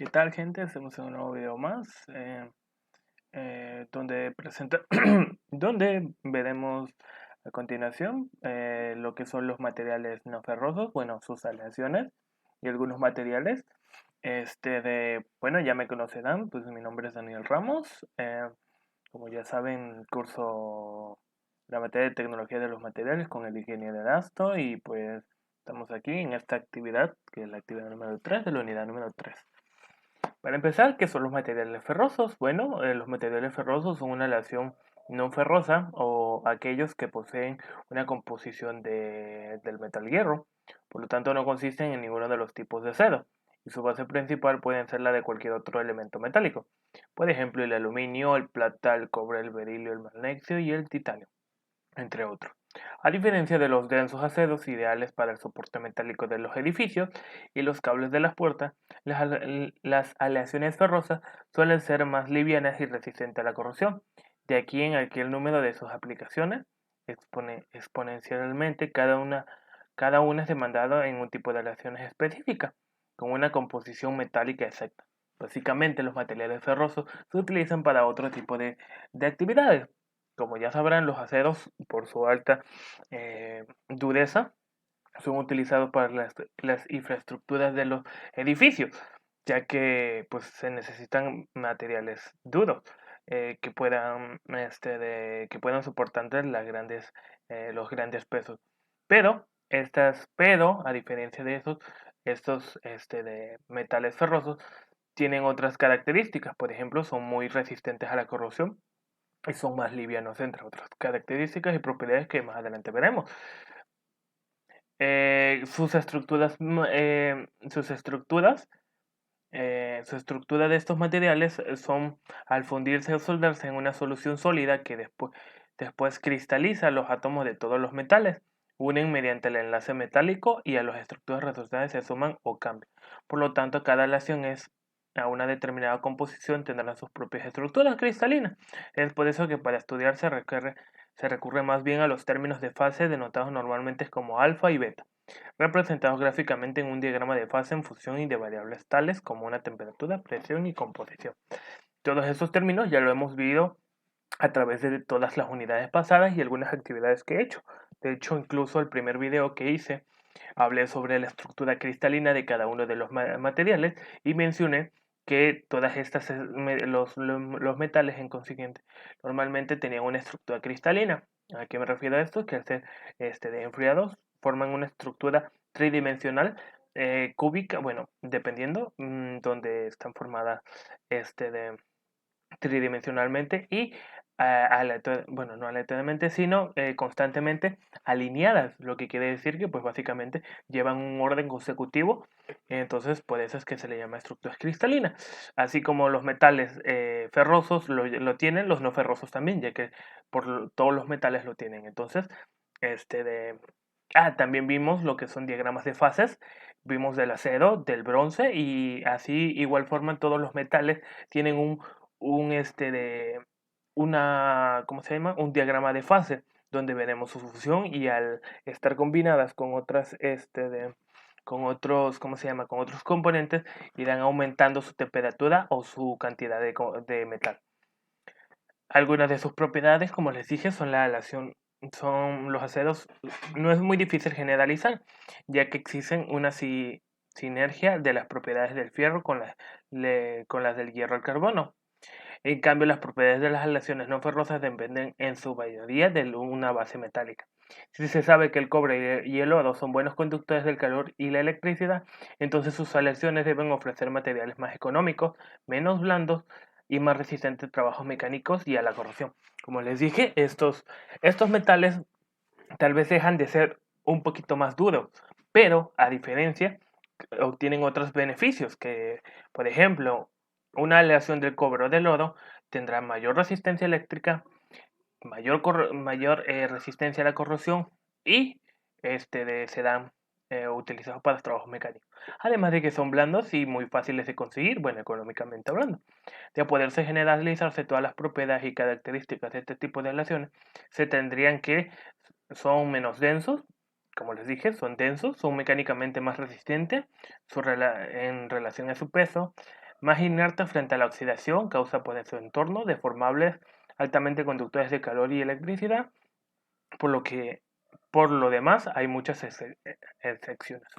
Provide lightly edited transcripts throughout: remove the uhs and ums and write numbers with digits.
¿Qué tal, gente? Estamos en un nuevo video más donde veremos a continuación lo que son los materiales no ferrosos, bueno, sus aleaciones y algunos materiales. Bueno, ya me conocerán, pues mi nombre es Daniel Ramos. Como ya saben, curso la materia de tecnología de los materiales con el ingeniero de Dasto y pues estamos aquí en esta actividad, que es la actividad número 3 de la unidad número 3. Para empezar, ¿qué son los materiales ferrosos? Bueno, los materiales ferrosos son una aleación no ferrosa o aquellos que poseen una composición del metal hierro. Por lo tanto, no consisten en ninguno de los tipos de acero. Y su base principal puede ser la de cualquier otro elemento metálico. Por ejemplo, el aluminio, el plata, el cobre, el berilio, el magnesio y el titanio, entre otros. A diferencia de los densos aceros ideales para el soporte metálico de los edificios y los cables de las puertas, las aleaciones ferrosas suelen ser más livianas y resistentes a la corrosión. De aquí en aquí el número de sus aplicaciones exponencialmente, cada una es demandada en un tipo de aleaciones específicas, con una composición metálica exacta. Básicamente los materiales ferrosos se utilizan para otro tipo de actividades. Como ya sabrán, los aceros, por su alta dureza, son utilizados para las infraestructuras de los edificios, ya que pues, se necesitan materiales duros que puedan soportar los grandes pesos. Pero, a diferencia de estos de metales ferrosos tienen otras características. Por ejemplo, son muy resistentes a la corrosión y son más livianos, entre otras características y propiedades que más adelante veremos. Sus estructuras, su estructura de estos materiales son al fundirse o soldarse en una solución sólida que después cristaliza los átomos de todos los metales, unen mediante el enlace metálico y a las estructuras resultantes se suman o cambian. Por lo tanto, cada aleación a una determinada composición tendrá sus propias estructuras cristalinas. Es por eso que para estudiar se recurre más bien a los términos de fase denotados normalmente como alfa y beta, representados gráficamente en un diagrama de fase en función y de variables tales como una temperatura, presión y composición. Todos esos términos ya lo hemos visto a través de todas las unidades pasadas y algunas actividades que he hecho. De hecho, incluso el primer video que hice, hablé sobre la estructura cristalina de cada uno de los materiales y mencioné que todas estas, los metales en consiguiente, normalmente tenían una estructura cristalina. ¿A qué me refiero a esto? Que al ser enfriados forman una estructura tridimensional cúbica, bueno, dependiendo donde están formadas tridimensionalmente y bueno, no aleatoriamente, sino constantemente alineadas, lo que quiere decir que pues básicamente llevan un orden consecutivo, entonces por eso es que se le llama estructura cristalina, así como los metales ferrosos lo tienen, los no ferrosos también, ya que todos los metales lo tienen, entonces, este de... también vimos lo que son diagramas de fases, vimos del acero, del bronce y así igual forma todos los metales tienen ¿cómo se llama? Un diagrama de fase donde veremos su fusión y al estar combinadas con con otros, ¿cómo se llama? Con otros componentes irán aumentando su temperatura o su cantidad de metal. Algunas de sus propiedades, como les dije, son la aleación, son los aceros. No es muy difícil generalizar, ya que existen una sinergia de las propiedades del fierro con las del hierro al carbono. En cambio, las propiedades de las aleaciones no ferrosas dependen en su mayoría de una base metálica. Si se sabe que el cobre y el oro son buenos conductores del calor y la electricidad, entonces sus aleaciones deben ofrecer materiales más económicos, menos blandos y más resistentes a trabajos mecánicos y a la corrosión. Como les dije, estos metales tal vez dejan de ser un poquito más duros, pero a diferencia obtienen otros beneficios que, por ejemplo, una aleación del cobre o del oro tendrá mayor resistencia eléctrica, mayor resistencia a la corrosión y serán utilizados para los trabajos mecánicos. Además de que son blandos y muy fáciles de conseguir, bueno, económicamente hablando. De poderse generalizarse todas las propiedades y características de este tipo de aleaciones, se tendrían que son menos densos, como les dije, son densos, son mecánicamente más resistentes en relación a su peso, más inerte frente a la oxidación, causa por su entorno deformables altamente conductores de calor y electricidad, por lo que por lo demás hay muchas excepciones.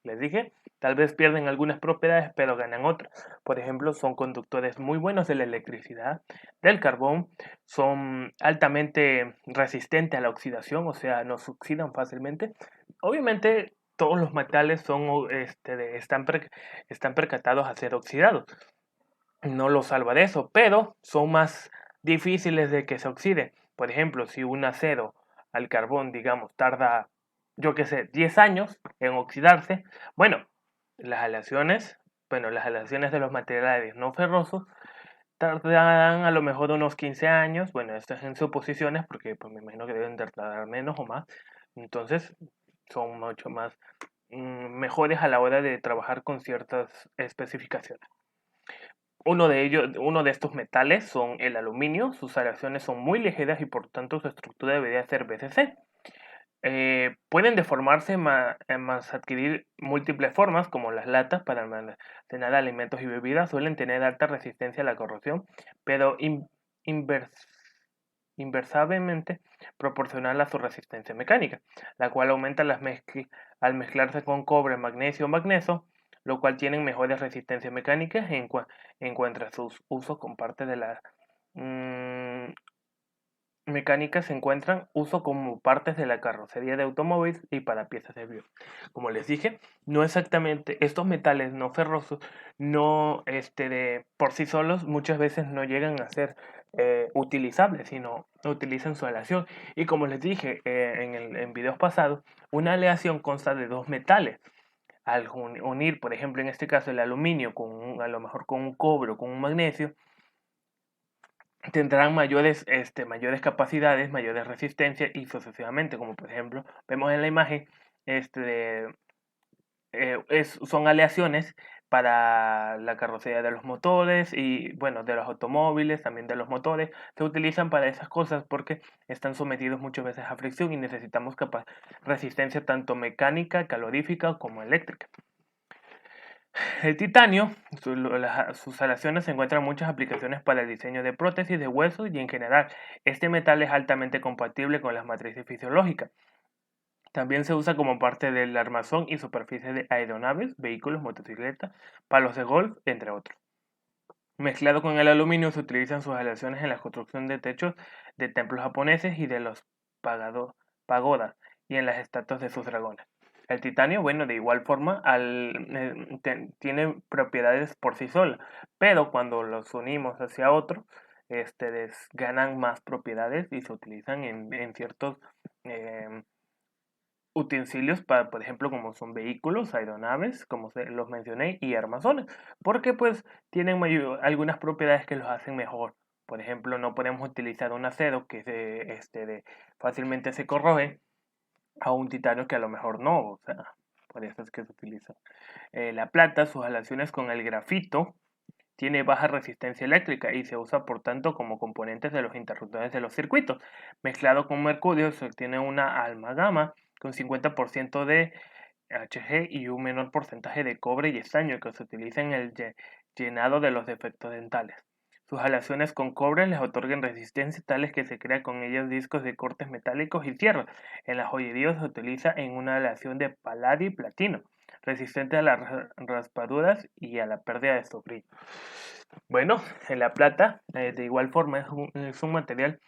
Les dije, tal vez pierden algunas propiedades, pero ganan otras. Por ejemplo, son conductores muy buenos de la electricidad, del carbón, son altamente resistentes a la oxidación, o sea, no se oxidan fácilmente. Obviamente, todos los metales están percatados a ser oxidados. No los salva de eso, pero son más difíciles de que se oxide. Por ejemplo, si un acero al carbón, digamos, tarda, yo qué sé, 10 años en oxidarse, bueno, las aleaciones, las aleaciones de los materiales no ferrosos tardarán a lo mejor unos 15 años. Bueno, esto es en suposiciones porque pues, me imagino que deben tardar menos o más. Entonces, son mucho más mejores a la hora de trabajar con ciertas especificaciones. Uno de estos metales son el aluminio, sus aleaciones son muy ligeras y por tanto su estructura debería ser BCC. Pueden deformarse más adquirir múltiples formas, como las latas para almacenar alimentos y bebidas, suelen tener alta resistencia a la corrosión, pero invers- inversamente proporcional a su resistencia mecánica, la cual aumenta al mezclarse con cobre, magnesio o magnesio, lo cual tienen mejores resistencias mecánicas en cuanto a sus usos con parte de la mm, mecánica se encuentran uso como partes de la carrocería de automóviles y para piezas de avión. Como les dije, no exactamente estos metales no ferrosos, no por sí solos muchas veces no llegan a ser utilizables, sino utilizan su aleación. Y como les dije en videos pasados, una aleación consta de dos metales. Al unir, por ejemplo, en este caso el aluminio a lo mejor con un cobre o con un magnesio, tendrán mayores capacidades, mayores resistencias y sucesivamente, como por ejemplo vemos en la imagen, este, son aleaciones para la carrocería de los motores y bueno, de los automóviles, también de los motores, se utilizan para esas cosas porque están sometidos muchas veces a fricción y necesitamos resistencia tanto mecánica, calorífica como eléctrica. El titanio, sus aleaciones se encuentran en muchas aplicaciones para el diseño de prótesis de huesos y en general, este metal es altamente compatible con las matrices fisiológicas. También se usa como parte del armazón y superficie de aeronaves, vehículos, motocicletas, palos de golf, entre otros. Mezclado con el aluminio se utilizan sus aleaciones en la construcción de techos de templos japoneses y de los pagodas y en las estatuas de sus dragones. El titanio, bueno, de igual forma, tiene propiedades por sí solas, pero cuando los unimos hacia otro, ganan más propiedades y se utilizan en ciertos em, utensilios para, por ejemplo, como son vehículos, aeronaves, como los mencioné, y armazones, porque pues tienen algunas propiedades que los hacen mejor. Por ejemplo, no podemos utilizar un acero que fácilmente se corroe a un titanio que a lo mejor no, o sea, por eso es que se utiliza. La plata, sus relaciones con el grafito, tiene baja resistencia eléctrica y se usa por tanto como componentes de los interruptores de los circuitos. Mezclado con mercurio se obtiene una amalgama con 50% de Hg y un menor porcentaje de cobre y estaño que se utiliza en el llenado de los defectos dentales. Sus aleaciones con cobre les otorgan resistencia tales que se crea con ellos discos de cortes metálicos y cierres. En la joyería se utiliza en una aleación de paladio y platino, resistente a las raspaduras y a la pérdida de su brillo. Bueno, en la plata, de igual forma, es un material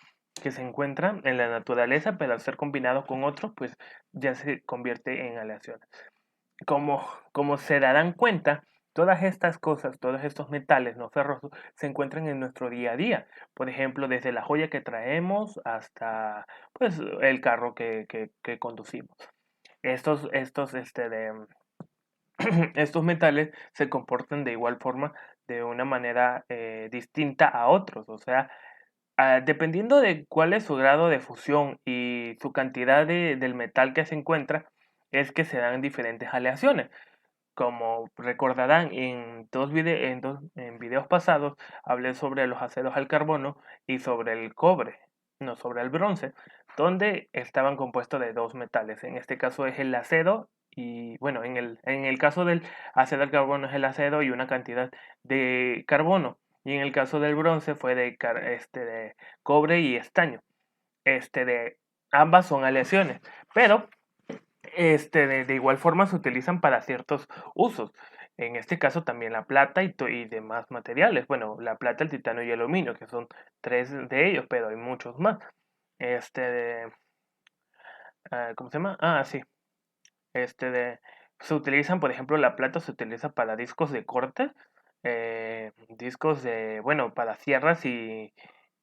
que se encuentra en la naturaleza, pero al ser combinado con otros, pues ya se convierte en aleaciones. Como se darán cuenta, todas estas cosas, todos estos metales no ferrosos, se encuentran en nuestro día a día. Por ejemplo, desde la joya que traemos hasta pues, el carro que conducimos. Estos metales se comportan de igual forma, de una manera distinta a otros. O sea, dependiendo de cuál es su grado de fusión y su cantidad del metal que se encuentra, es que se dan diferentes aleaciones. Como recordarán, en videos pasados hablé sobre los aceros al carbono y sobre el cobre, no sobre el bronce, donde estaban compuestos de dos metales. En este caso es el acero y bueno, en el caso del ácido del carbono es el acero y una cantidad de carbono. Y en el caso del bronce fue de cobre y estaño. De ambas son aleaciones, pero de igual forma se utilizan para ciertos usos. En este caso también la plata y demás materiales. Bueno, la plata, el titanio y el aluminio, que son tres de ellos, pero hay muchos más. Este de, ¿Cómo se llama? Ah, sí. Este de, Se utilizan, por ejemplo, la plata se utiliza para discos de corte, discos bueno, para sierras y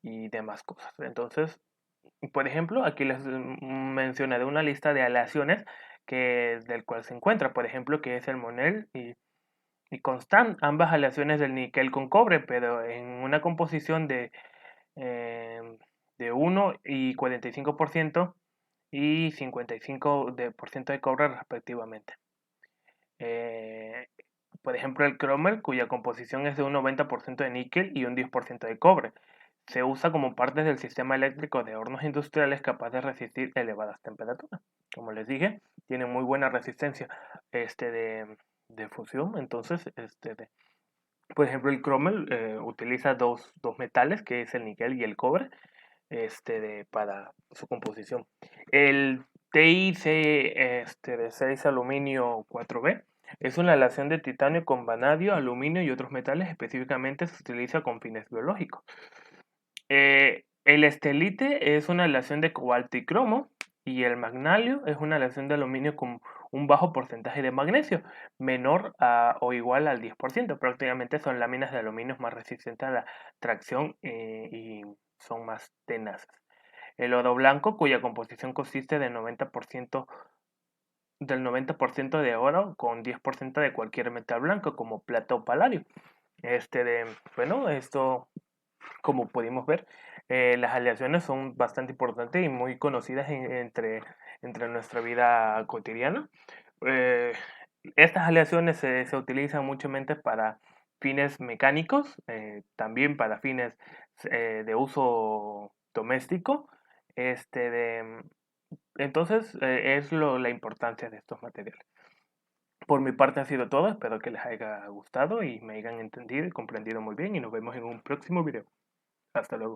demás cosas. Entonces, por ejemplo, aquí les mencionaré una lista de aleaciones del cual se encuentra, por ejemplo, que es el Monel y Constant, ambas aleaciones del níquel con cobre, pero en una composición eh, de 1 y 45% y 55% de cobre respectivamente. Eh, por ejemplo, el cromer, cuya composición es de un 90% de níquel y un 10% de cobre. Se usa como parte del sistema eléctrico de hornos industriales capaz de resistir elevadas temperaturas. Como les dije, tiene muy buena resistencia este de fusión. Entonces, por ejemplo, el cromer utiliza dos metales, que es el níquel y el cobre, para su composición. El TIC de 6 aluminio 4B es una aleación de titanio con vanadio, aluminio y otros metales, específicamente se utiliza con fines biológicos. El estelite es una aleación de cobalto y cromo y el magnalio es una aleación de aluminio con un bajo porcentaje de magnesio, menor o igual al 10%. Prácticamente son láminas de aluminio más resistentes a la tracción y son más tenaces. El oro blanco, cuya composición consiste del 90% de oro con 10% de cualquier metal blanco, como plata o paladio. Bueno, esto como pudimos ver, las aleaciones son bastante importantes y muy conocidas entre nuestra vida cotidiana. Eh, Estas aleaciones se utilizan muchamente para fines mecánicos, también para fines de uso doméstico. Este de, entonces, la importancia de estos materiales. Por mi parte ha sido todo, espero que les haya gustado y me hayan entendido y comprendido muy bien y nos vemos en un próximo video. Hasta luego.